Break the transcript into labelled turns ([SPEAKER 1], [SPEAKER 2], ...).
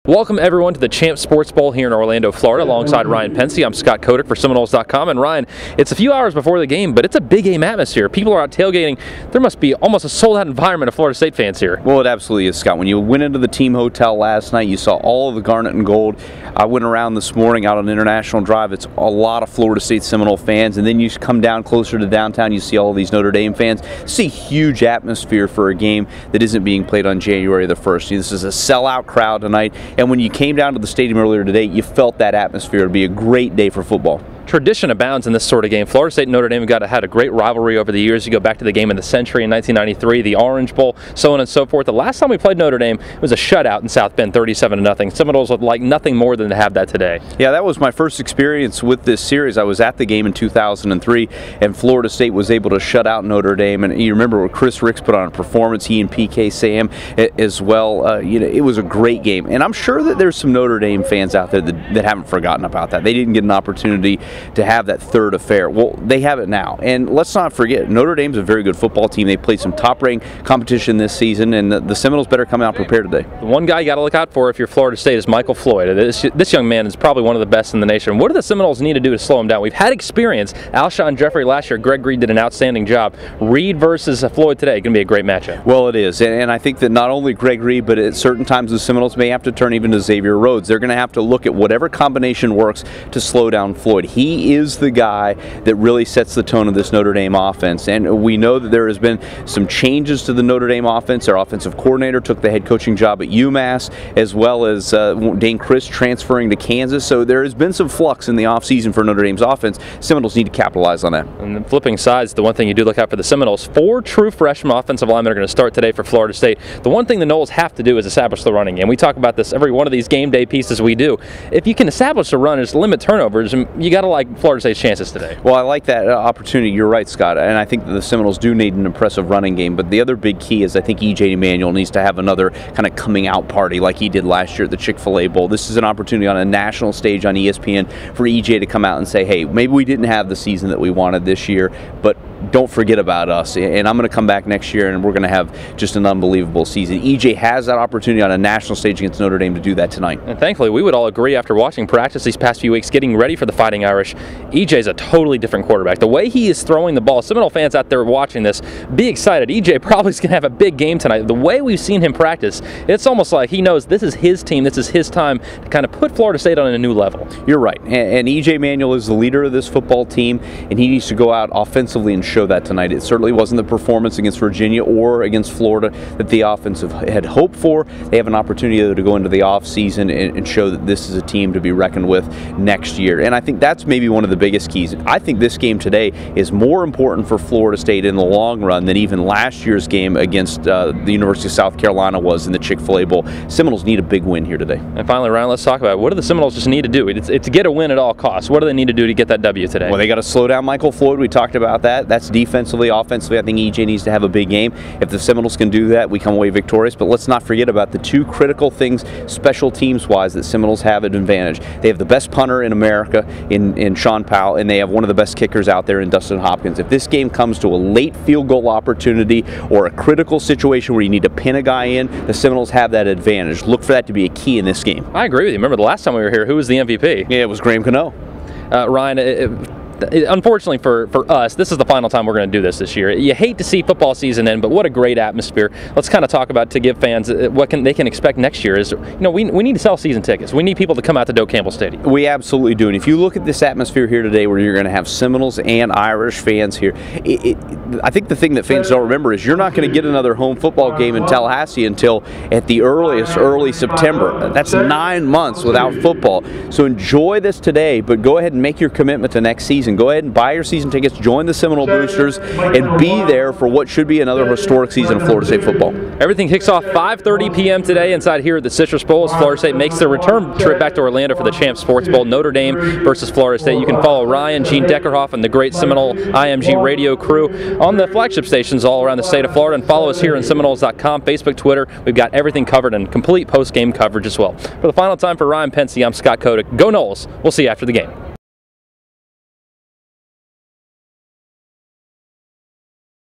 [SPEAKER 1] Welcome everyone to the Champ Sports Bowl here in Orlando, Florida, alongside Ryan Pensy. I'm Scott Kodak for Seminoles.com. And Ryan, it's a few hours before the game, but it's a big game atmosphere. People are out tailgating. There must be almost a sold-out environment of Florida State fans here.
[SPEAKER 2] Well, it absolutely is, Scott. When you went into the team hotel last night, you saw all of the garnet and gold. I went around this morning out on International Drive. It's a lot of Florida State Seminole fans. And then you come down closer to downtown, you see all of these Notre Dame fans. It's a huge atmosphere for a game that isn't being played on January the 1st. This is a sellout crowd tonight. And when you came down to the stadium earlier today, you felt that atmosphere. It'd be a great day for football.
[SPEAKER 1] Tradition abounds in this sort of game. Florida State and Notre Dame had a great rivalry over the years. You go back to the game of the century in 1993, the Orange Bowl, so on and so forth. The last time we played Notre Dame, it was a shutout in South Bend, 37-0. Seminoles would like nothing more than to have that today.
[SPEAKER 2] Yeah, that was my first experience with this series. I was at the game in 2003, and Florida State was able to shut out Notre Dame. And you remember when Chris Ricks put on a performance, he and PK Sam as well. It was a great game. And I'm sure that there's some Notre Dame fans out there that haven't forgotten about that. They didn't get an opportunity to have that third affair. Well, they have it now. And let's not forget, Notre Dame's a very good football team. They played some top-ranked competition this season, and the Seminoles better come out prepared today.
[SPEAKER 1] The one guy you got to look out for if you're Florida State is Michael Floyd. This young man is probably one of the best in the nation. What do the Seminoles need to do to slow him down? We've had experience. Alshon Jeffrey last year. Greg Reed did an outstanding job. Reed versus Floyd today, going to be a great matchup.
[SPEAKER 2] Well, it is. And I think that not only Greg Reed, but at certain times the Seminoles may have to turn even to Xavier Rhodes. They're going to have to look at whatever combination works to slow down Floyd. He is the guy that really sets the tone of this Notre Dame offense. And we know that there has been some changes to the Notre Dame offense. Our offensive coordinator took the head coaching job at UMass, as well as Dane Chris transferring to Kansas. So there has been some flux in the offseason for Notre Dame's offense. Seminoles need to capitalize on that.
[SPEAKER 1] And the flipping sides, the one thing you do look out for the Seminoles, 4 true freshman offensive linemen are going to start today for Florida State. The one thing the Noles have to do is establish the running game. We talk about this every one of these game day pieces we do. If you can establish the run, just limit turnovers, you got to like Florida State's chances today.
[SPEAKER 2] Well, I like that opportunity. You're right, Scott. And I think that the Seminoles do need an impressive running game. But the other big key is I think E.J. Emanuel needs to have another kind of coming out party like he did last year at the Chick-fil-A Bowl. This is an opportunity on a national stage on ESPN for E.J. to come out and say, hey, maybe we didn't have the season that we wanted this year, but don't forget about us. And I'm going to come back next year and we're going to have just an unbelievable season. E.J. has that opportunity on a national stage against Notre Dame to do that tonight.
[SPEAKER 1] And thankfully, we would all agree after watching practice these past few weeks, getting ready for the Fighting Irish, E.J. is a totally different quarterback. The way he is throwing the ball, Seminole fans out there watching this, be excited. E.J. probably is going to have a big game tonight. The way we've seen him practice, it's almost like he knows this is his team, this is his time to kind of put Florida State on a new level.
[SPEAKER 2] You're right. And E.J. Manuel is the leader of this football team, and he needs to go out offensively and show that tonight. It certainly wasn't the performance against Virginia or against Florida that the offense had hoped for. They have an opportunity to go into the offseason and show that this is a team to be reckoned with next year. And I think that's maybe one of the biggest keys. I think this game today is more important for Florida State in the long run than even last year's game against the University of South Carolina was in the Chick-fil-A Bowl. Seminoles need a big win here today.
[SPEAKER 1] And finally, Ryan, let's talk about what do the Seminoles just need to do? It's to get a win at all costs. What do they need to do to get that W today?
[SPEAKER 2] Well, they got to slow down Michael Floyd. We talked about that. That's defensively. Offensively, I think E.J. needs to have a big game. If the Seminoles can do that, we come away victorious. But let's not forget about the two critical things, special teams-wise, that Seminoles have an advantage. They have the best punter in America in Sean Powell, and they have one of the best kickers out there in Dustin Hopkins. If this game comes to a late field goal opportunity or a critical situation where you need to pin a guy in, the Seminoles have that advantage. Look for that to be a key in this game.
[SPEAKER 1] I agree with you. Remember the last time we were here, who was the MVP?
[SPEAKER 2] Yeah, it was Graham Cano.
[SPEAKER 1] Ryan, unfortunately for us, this is the final time we're going to do this year. You hate to see football season end, but what a great atmosphere. Let's kind of talk about, to give fans what they can expect next year is, we need to sell season tickets. We need people to come out to Doak Campbell Stadium.
[SPEAKER 2] We absolutely do. And if you look at this atmosphere here today where you're going to have Seminoles and Irish fans here, I think the thing that fans don't remember is you're not going to get another home football game in Tallahassee until at the earliest, early September. That's 9 months without football. So enjoy this today, but go ahead and make your commitment to next season. Go ahead and buy your season tickets, join the Seminole Boosters, and be there for what should be another historic season of Florida State football.
[SPEAKER 1] Everything kicks off 5:30 p.m. today inside here at the Citrus Bowl as Florida State makes their return trip back to Orlando for the Champ Sports Bowl, Notre Dame versus Florida State. You can follow Ryan, Gene Deckerhoff, and the great Seminole IMG radio crew on the flagship stations all around the state of Florida, and follow us here on Seminoles.com, Facebook, Twitter. We've got everything covered and complete post-game coverage as well. For the final time for Ryan Pensy, I'm Scott Kodak. Go Noles. We'll see you after the game.